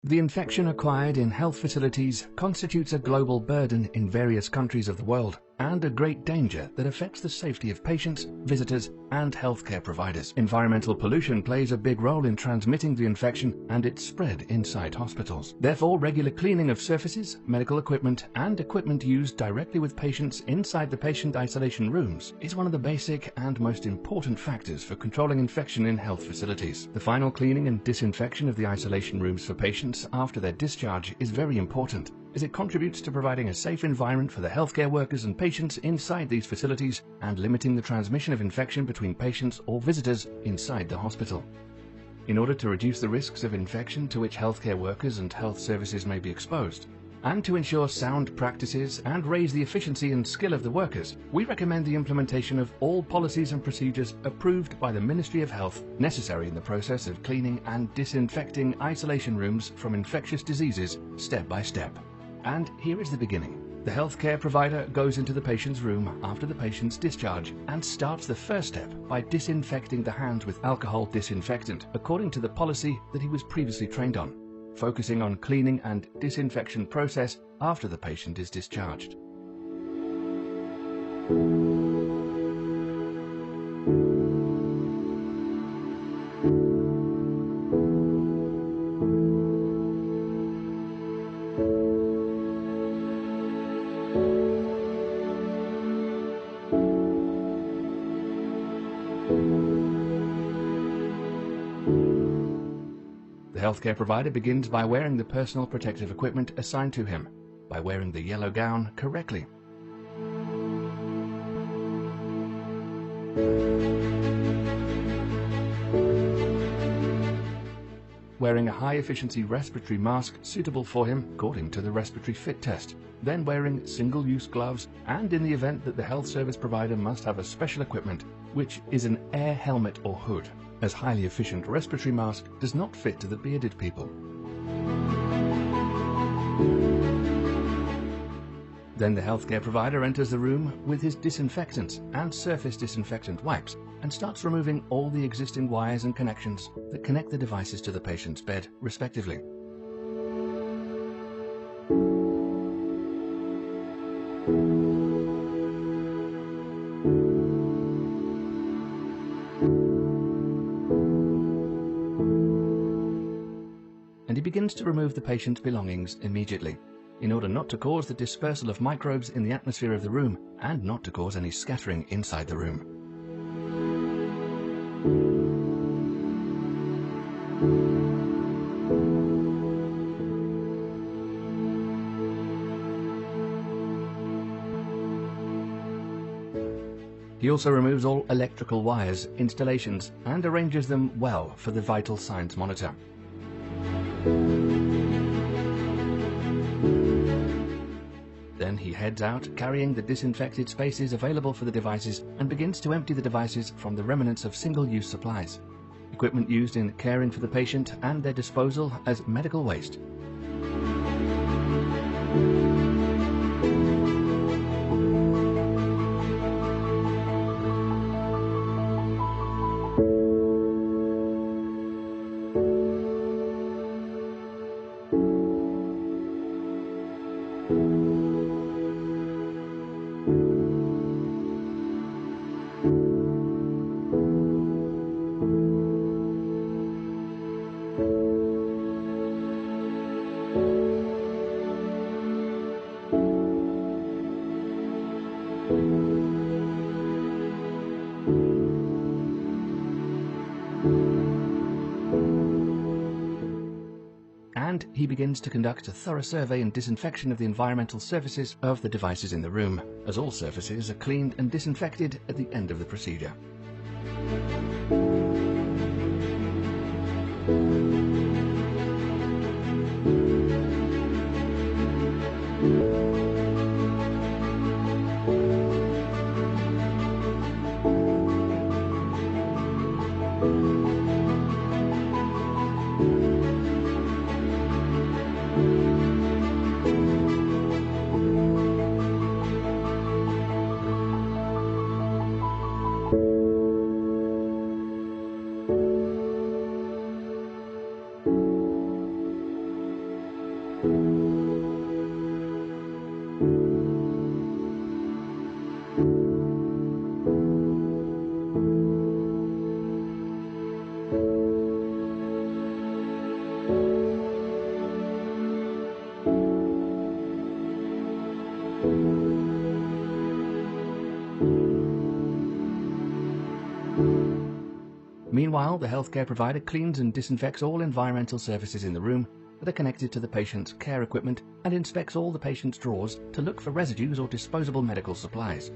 The infection acquired in health facilities constitutes a global burden in various countries of the world and a great danger that affects the safety of patients, visitors, and healthcare providers. Environmental pollution plays a big role in transmitting the infection and its spread inside hospitals. Therefore, regular cleaning of surfaces, medical equipment, and equipment used directly with patients inside the patient isolation rooms is one of the basic and most important factors for controlling infection in health facilities. The final cleaning and disinfection of the isolation rooms for patients after their discharge is very important, as it contributes to providing a safe environment for the healthcare workers and patients inside these facilities and limiting the transmission of infection between patients or visitors inside the hospital. In order to reduce the risks of infection to which healthcare workers and health services may be exposed, and to ensure sound practices and raise the efficiency and skill of the workers, we recommend the implementation of all policies and procedures approved by the Ministry of Health necessary in the process of cleaning and disinfecting isolation rooms from infectious diseases step by step. And here is the beginning. The healthcare provider goes into the patient's room after the patient's discharge and starts the first step by disinfecting the hands with alcohol disinfectant according to the policy that he was previously trained on, focusing on cleaning and disinfection process after the patient is discharged. The healthcare provider begins by wearing the personal protective equipment assigned to him, by wearing the yellow gown correctly. Wearing a high-efficiency respiratory mask suitable for him according to the respiratory fit test, then wearing single-use gloves, and in the event that the health service provider must have a special equipment, which is an air helmet or hood, as highly efficient respiratory mask does not fit to the bearded people. Then the healthcare provider enters the room with his disinfectants and surface disinfectant wipes and starts removing all the existing wires and connections that connect the devices to the patient's bed, respectively. And he begins to remove the patient's belongings immediately, in order not to cause the dispersal of microbes in the atmosphere of the room and not to cause any scattering inside the room. He also removes all electrical wires, installations, and arranges them well for the vital signs monitor. Then he heads out, carrying the disinfected spaces available for the devices, and begins to empty the devices from the remnants of single-use supplies, equipment used in caring for the patient, and their disposal as medical waste. And he begins to conduct a thorough survey and disinfection of the environmental surfaces of the devices in the room, as all surfaces are cleaned and disinfected at the end of the procedure. Meanwhile, the healthcare provider cleans and disinfects all environmental surfaces in the room that are connected to the patient's care equipment and inspects all the patient's drawers to look for residues or disposable medical supplies.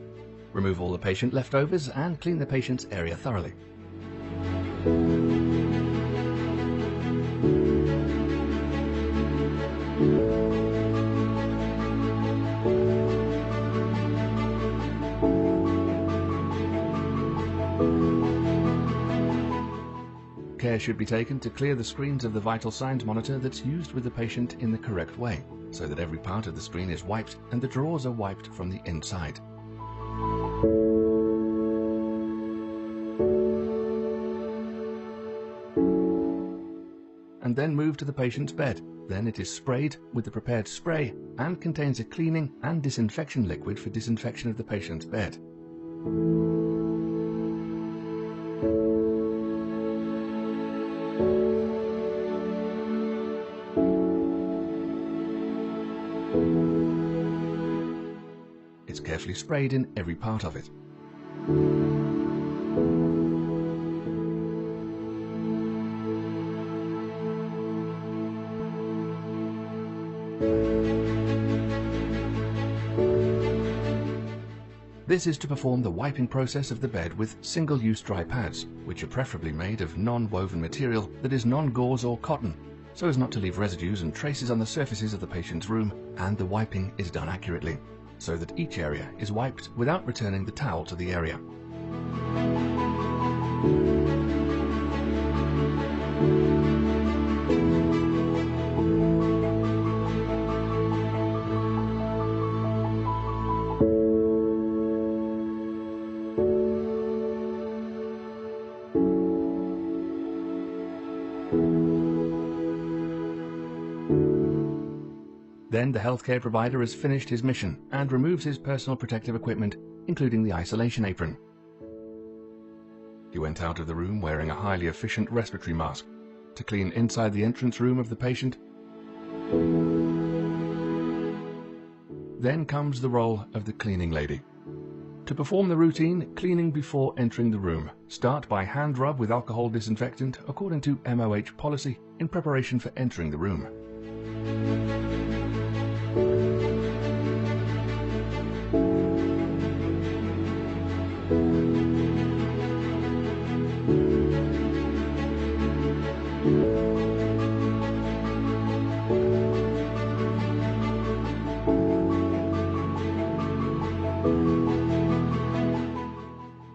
Remove all the patient leftovers and clean the patient's area thoroughly. Care should be taken to clear the screens of the vital signs monitor that's used with the patient in the correct way, so that every part of the screen is wiped and the drawers are wiped from the inside. And then move to the patient's bed. Then it is sprayed with the prepared spray and contains a cleaning and disinfection liquid for disinfection of the patient's bed. It's carefully sprayed in every part of it. This is to perform the wiping process of the bed with single-use dry pads, which are preferably made of non-woven material that is non-gauze or cotton, so as not to leave residues and traces on the surfaces of the patient's room, and the wiping is done accurately, so that each area is wiped without returning the towel to the area. Then the healthcare provider has finished his mission and removes his personal protective equipment, including the isolation apron. He went out of the room wearing a highly efficient respiratory mask to clean inside the entrance room of the patient. Then comes the role of the cleaning lady. To perform the routine cleaning before entering the room, start by hand rub with alcohol disinfectant according to MOH policy in preparation for entering the room.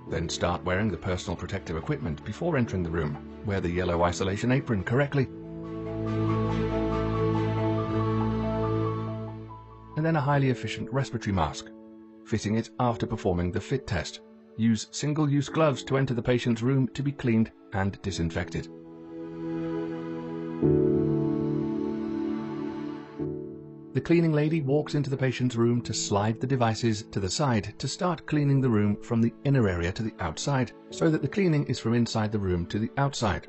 Then start wearing the personal protective equipment before entering the room. Wear the yellow isolation apron correctly. And then a highly efficient respiratory mask, fitting it after performing the fit test. Use single-use gloves to enter the patient's room to be cleaned and disinfected. The cleaning lady walks into the patient's room to slide the devices to the side to start cleaning the room from the inner area to the outside, so that the cleaning is from inside the room to the outside.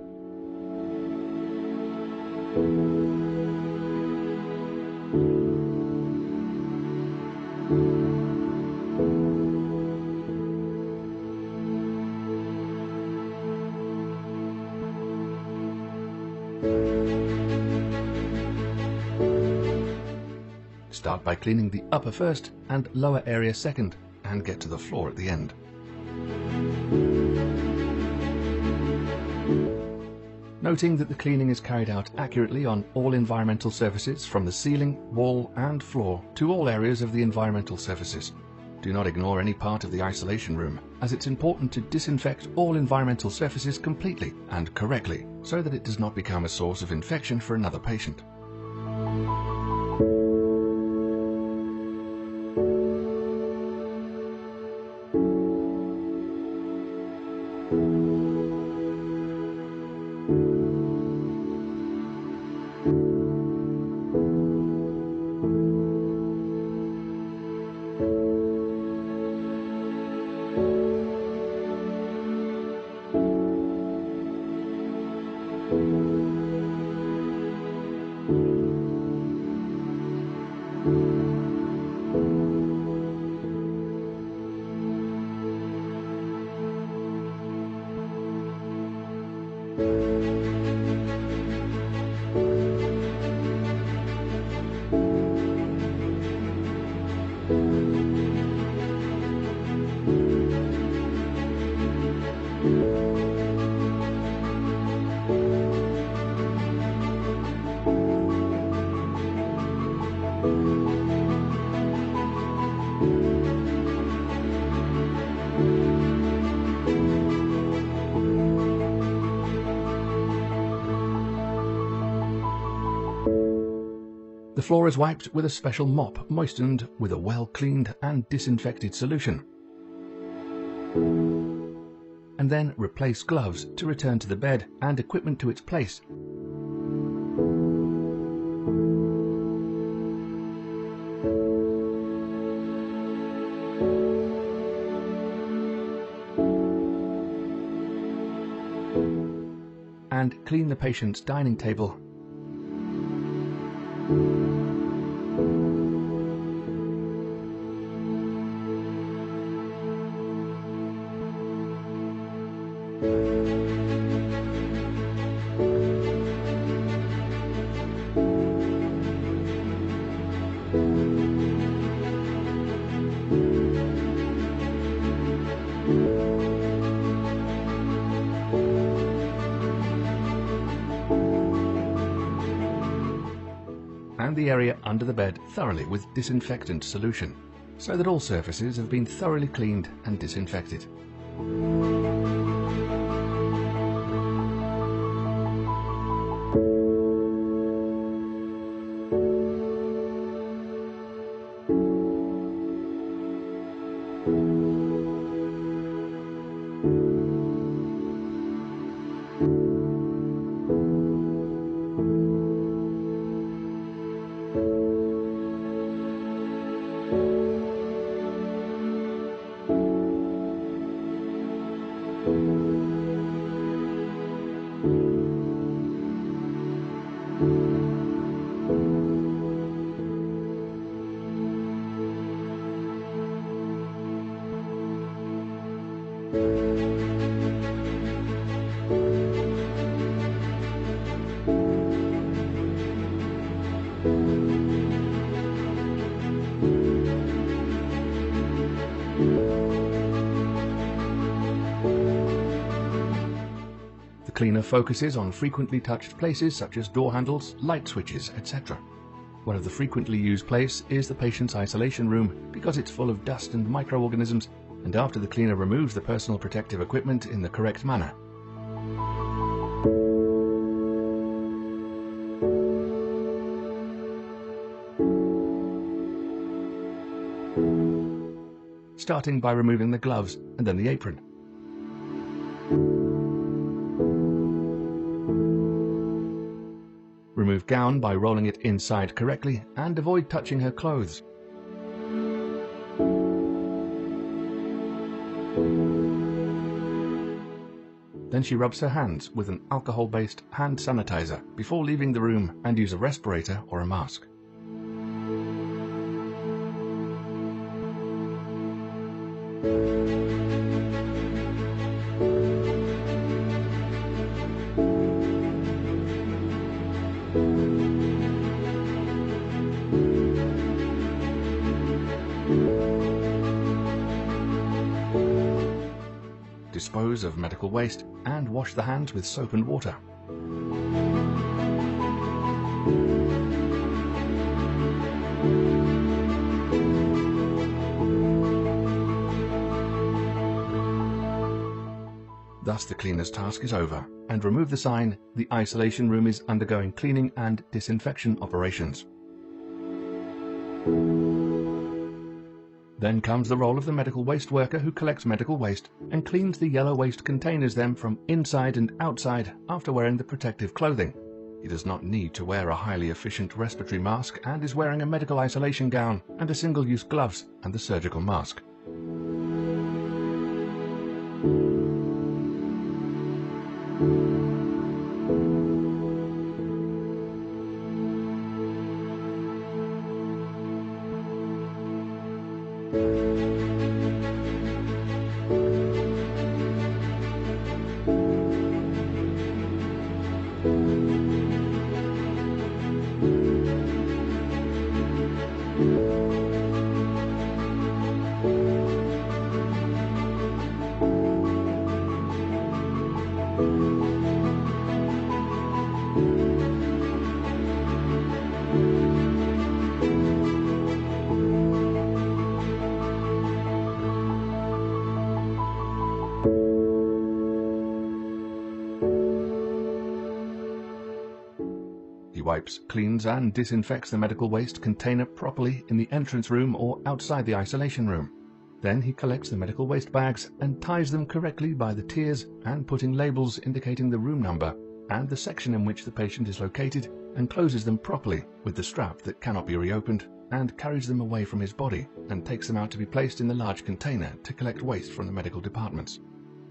Start by cleaning the upper first and lower area second, and get to the floor at the end. Noting that the cleaning is carried out accurately on all environmental surfaces from the ceiling, wall and floor to all areas of the environmental surfaces. Do not ignore any part of the isolation room, as it's important to disinfect all environmental surfaces completely and correctly, so that it does not become a source of infection for another patient. The floor is wiped with a special mop moistened with a well-cleaned and disinfected solution. And then replace gloves to return to the bed and equipment to its place. And clean the patient's dining table. And the area under the bed thoroughly with disinfectant solution, so that all surfaces have been thoroughly cleaned and disinfected. The cleaner focuses on frequently touched places such as door handles, light switches, etc. One of the frequently used places is the patient's isolation room because it's full of dust and microorganisms, and after the cleaner removes the personal protective equipment in the correct manner. Starting by removing the gloves and then the apron. Remove gown by rolling it inside correctly and avoid touching her clothes. Then she rubs her hands with an alcohol-based hand sanitizer before leaving the room and use a respirator or a mask. Dispose of medical waste and wash the hands with soap and water. Thus the cleaner's task is over, and remove the sign, "The isolation room is undergoing cleaning and disinfection operations." Then comes the role of the medical waste worker who collects medical waste and cleans the yellow waste containers them from inside and outside after wearing the protective clothing. He does not need to wear a highly efficient respiratory mask and is wearing a medical isolation gown and a single-use gloves and the surgical mask. wipes, cleans and disinfects the medical waste container properly in the entrance room or outside the isolation room. Then he collects the medical waste bags and ties them correctly by the tiers and putting labels indicating the room number and the section in which the patient is located, and closes them properly with the strap that cannot be reopened, and carries them away from his body and takes them out to be placed in the large container to collect waste from the medical departments.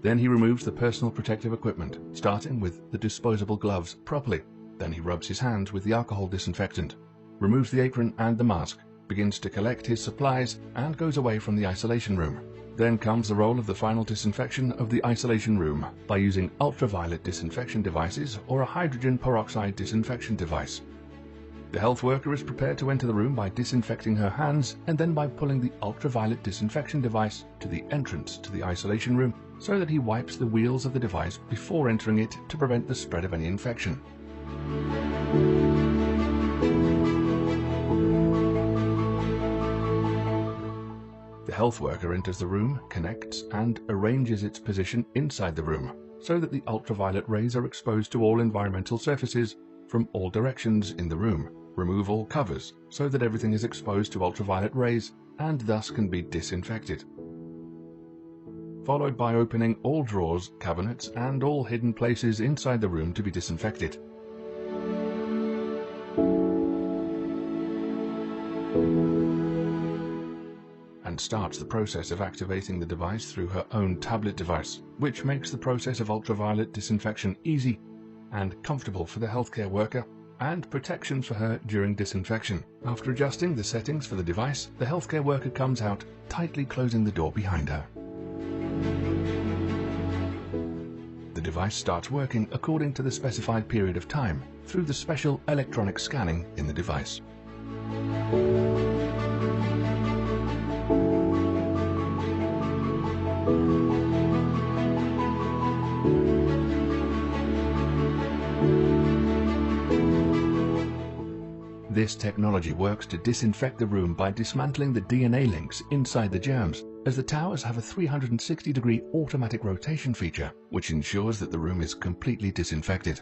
Then he removes the personal protective equipment, starting with the disposable gloves properly. Then he rubs his hands with the alcohol disinfectant, removes the apron and the mask, begins to collect his supplies and goes away from the isolation room. Then comes the role of the final disinfection of the isolation room by using ultraviolet disinfection devices or a hydrogen peroxide disinfection device. The health worker is prepared to enter the room by disinfecting her hands and then by pulling the ultraviolet disinfection device to the entrance to the isolation room so that he wipes the wheels of the device before entering it to prevent the spread of any infection. The health worker enters the room, connects and arranges its position inside the room so that the ultraviolet rays are exposed to all environmental surfaces from all directions in the room. Remove all covers so that everything is exposed to ultraviolet rays and thus can be disinfected. Followed by opening all drawers, cabinets and all hidden places inside the room to be disinfected. And starts the process of activating the device through her own tablet device, which makes the process of ultraviolet disinfection easy and comfortable for the healthcare worker and protection for her during disinfection. After adjusting the settings for the device, the healthcare worker comes out, tightly closing the door behind her. The device starts working according to the specified period of time through the special electronic scanning in the device. This technology works to disinfect the room by dismantling the DNA links inside the germs, as the towers have a 360-degree automatic rotation feature, which ensures that the room is completely disinfected.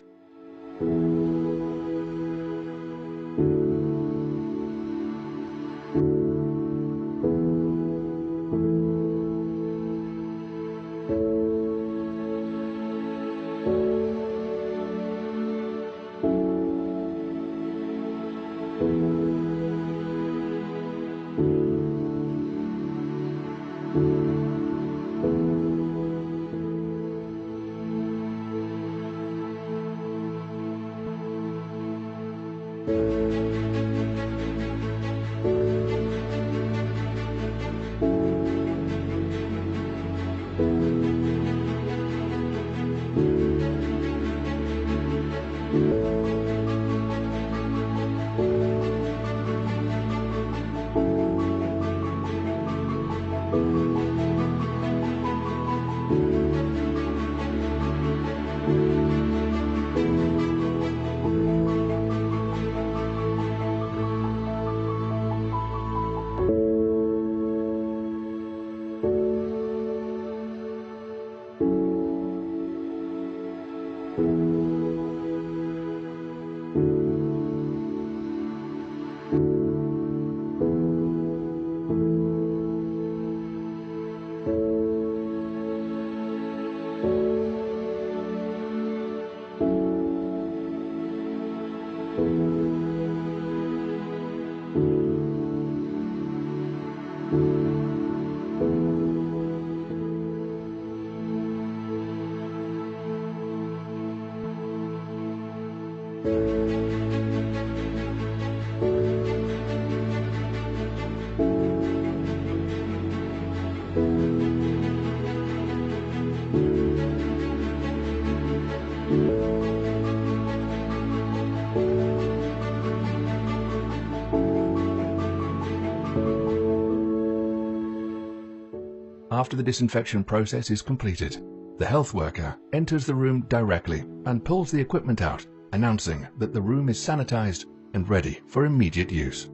After the disinfection process is completed, the health worker enters the room directly and pulls the equipment out, announcing that the room is sanitized and ready for immediate use.